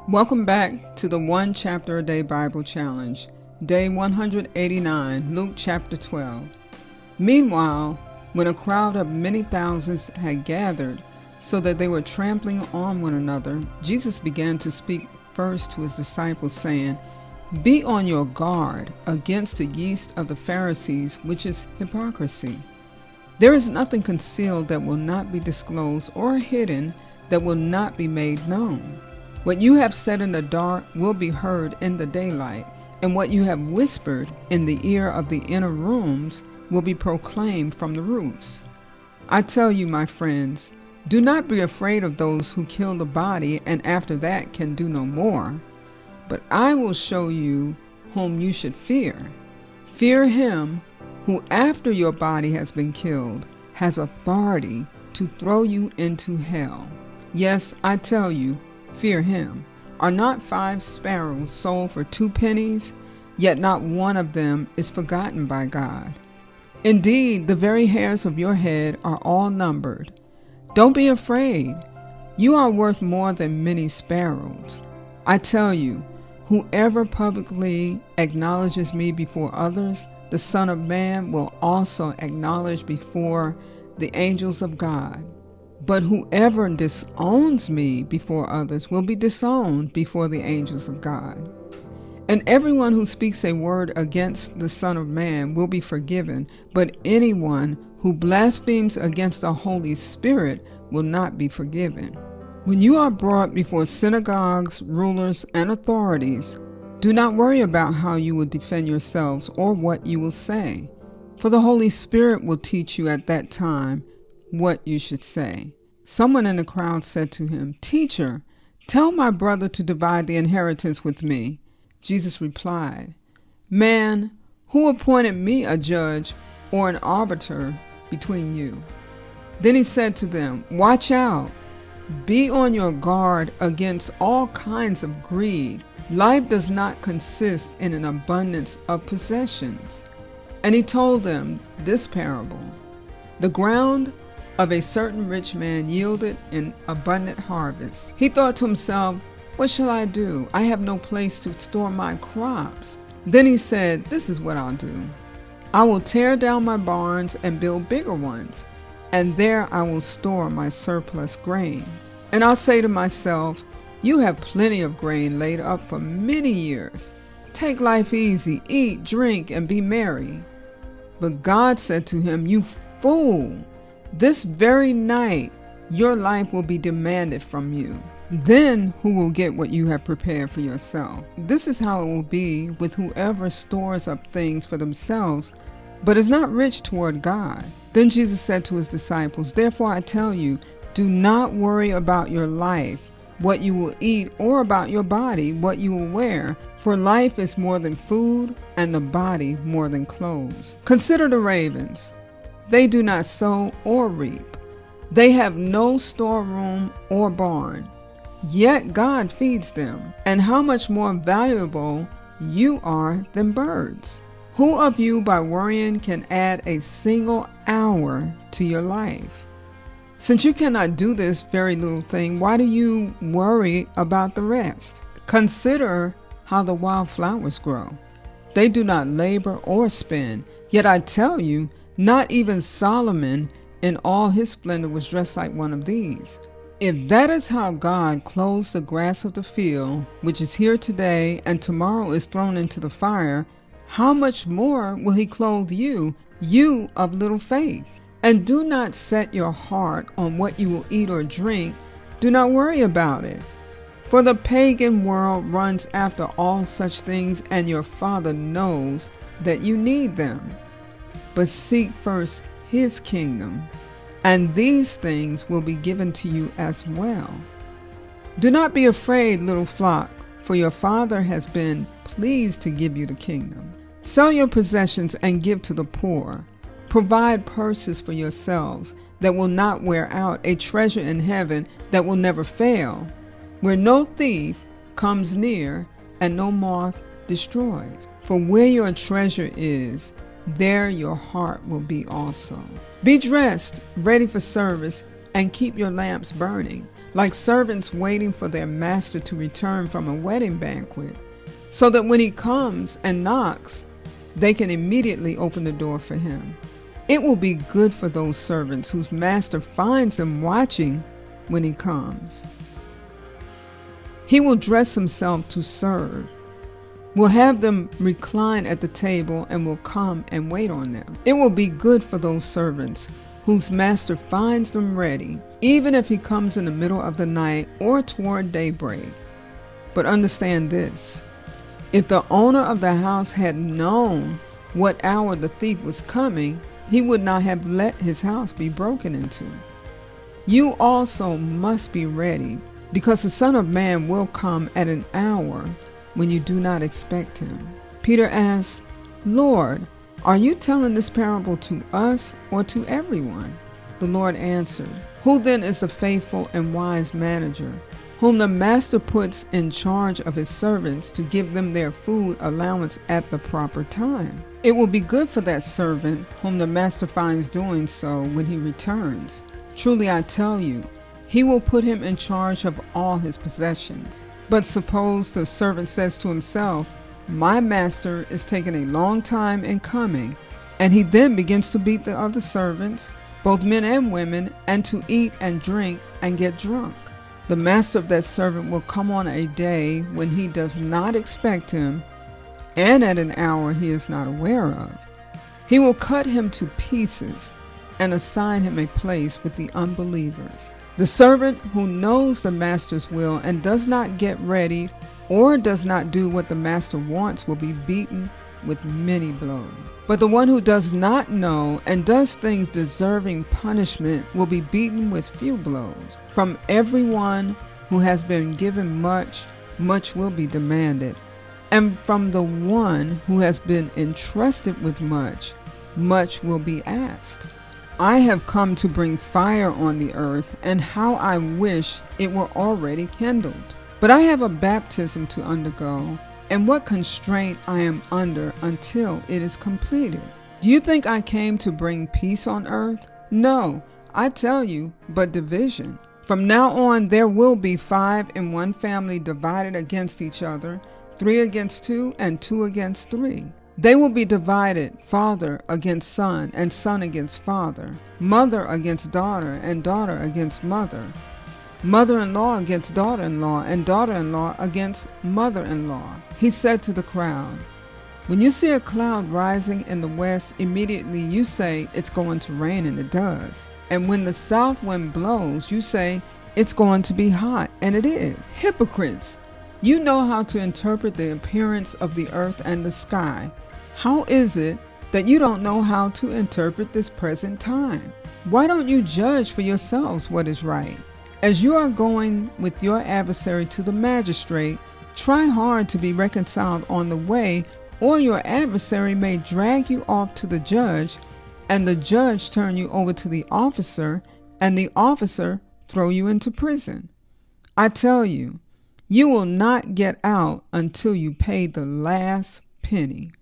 Welcome back to the One Chapter a Day Bible Challenge, Day 189, Luke chapter 12. Meanwhile, when a crowd of many thousands had gathered so that they were trampling on one another, Jesus began to speak first to his disciples, saying, "Be on your guard against the yeast of the Pharisees, which is hypocrisy. There is nothing concealed that will not be disclosed, or hidden that will not be made known. What you have said in the dark will be heard in the daylight, and what you have whispered in the ear of the inner rooms will be proclaimed from the roofs. I tell you, my friends, do not be afraid of those who kill the body and after that can do no more. But I will show you whom you should fear. Fear him who, after your body has been killed, has authority to throw you into hell. Yes, I tell you, fear him. Are not 5 sparrows sold for 2 pennies? Yet not one of them is forgotten by God. Indeed, the very hairs of your head are all numbered. Don't be afraid. You are worth more than many sparrows. I tell you, whoever publicly acknowledges me before others, the Son of Man will also acknowledge before the angels of God. But whoever disowns me before others will be disowned before the angels of God. And everyone who speaks a word against the Son of Man will be forgiven, but anyone who blasphemes against the Holy Spirit will not be forgiven. When you are brought before synagogues, rulers, and authorities, do not worry about how you will defend yourselves or what you will say, for the Holy Spirit will teach you at that time what you should say. Someone in the crowd said to him, "Teacher, tell my brother to divide the inheritance with me." Jesus replied, "Man, who appointed me a judge or an arbiter between you?" Then he said to them, "Watch out. Be on your guard against all kinds of greed. Life does not consist in an abundance of possessions." And he told them this parable. The ground of a certain rich man yielded an abundant harvest. He thought to himself, "What shall I do? I have no place to store my crops." Then he said, "This is what I'll do. I will tear down my barns and build bigger ones, and there I will store my surplus grain. And I'll say to myself, you have plenty of grain laid up for many years. Take life easy, eat, drink, and be merry." But God said to him, "You fool! This very night your life will be demanded from you. Then who will get what you have prepared for yourself? This is how it will be with whoever stores up things for themselves, but is not rich toward God." Then Jesus said to his disciples, "Therefore I tell you, do not worry about your life, what you will eat, or about your body, what you will wear. For life is more than food, and the body more than clothes. Consider the ravens. They do not sow or reap. They have no storeroom or barn. Yet God feeds them. And how much more valuable you are than birds. Who of you by worrying can add a single hour to your life? Since you cannot do this very little thing, why do you worry about the rest? Consider how the wild flowers grow. They do not labor or spin. Yet I tell you, not even Solomon in all his splendor was dressed like one of these. If that is how God clothes the grass of the field, which is here today and tomorrow is thrown into the fire, how much more will he clothe you, you of little faith? And do not set your heart on what you will eat or drink. Do not worry about it. For the pagan world runs after all such things, and your Father knows that you need them. But seek first his kingdom, and these things will be given to you as well. Do not be afraid, little flock, for your Father has been pleased to give you the kingdom. Sell your possessions and give to the poor. Provide purses for yourselves that will not wear out, a treasure in heaven that will never fail, where no thief comes near and no moth destroys. For where your treasure is, there your heart will be also. Be dressed, ready for service, and keep your lamps burning. like servants waiting for their master to return from a wedding banquet, so that when he comes and knocks, they can immediately open the door for him. It will be good for those servants whose master finds them watching when he comes. He will dress himself to serve, will have them recline at the table, and will come and wait on them. It will be good for those servants whose master finds them ready, even if he comes in the middle of the night or toward daybreak. But understand this: if the owner of the house had known what hour the thief was coming, he would not have let his house be broken into. You also must be ready, because the Son of Man will come at an hour when you do not expect him. Peter asked, "Lord, are you telling this parable to us or to everyone?" The Lord answered, "Who then is the faithful and wise manager, whom the master puts in charge of his servants to give them their food allowance at the proper time? It will be good for that servant whom the master finds doing so when he returns. Truly I tell you, he will put him in charge of all his possessions. But suppose the servant says to himself, 'My master is taking a long time in coming,' and he then begins to beat the other servants, both men and women, and to eat and drink and get drunk. The master of that servant will come on a day when he does not expect him, and at an hour he is not aware of. He will cut him to pieces and assign him a place with the unbelievers. The servant who knows the master's will and does not get ready or does not do what the master wants will be beaten with many blows. But the one who does not know and does things deserving punishment will be beaten with few blows. From everyone who has been given much, much will be demanded. And from the one who has been entrusted with much, much will be asked. I have come to bring fire on the earth, and how I wish it were already kindled. But I have a baptism to undergo, and what constraint I am under until it is completed. Do you think I came to bring peace on earth? No, I tell you, but division. From now on there will be 5 in one family divided against each other, 3 against 2, and 2 against 3. They will be divided, father against son, and son against father, mother against daughter, and daughter against mother, mother-in-law against daughter-in-law, and daughter-in-law against mother-in-law." He said to the crowd, "When you see a cloud rising in the west, immediately you say it's going to rain, and it does. And when the south wind blows, you say it's going to be hot, and it is. Hypocrites! You know how to interpret the appearance of the earth and the sky. How is it that you don't know how to interpret this present time? Why don't you judge for yourselves what is right? As you are going with your adversary to the magistrate, try hard to be reconciled on the way, or your adversary may drag you off to the judge, and the judge turn you over to the officer, and the officer throw you into prison. I tell you, you will not get out until you pay the last penny."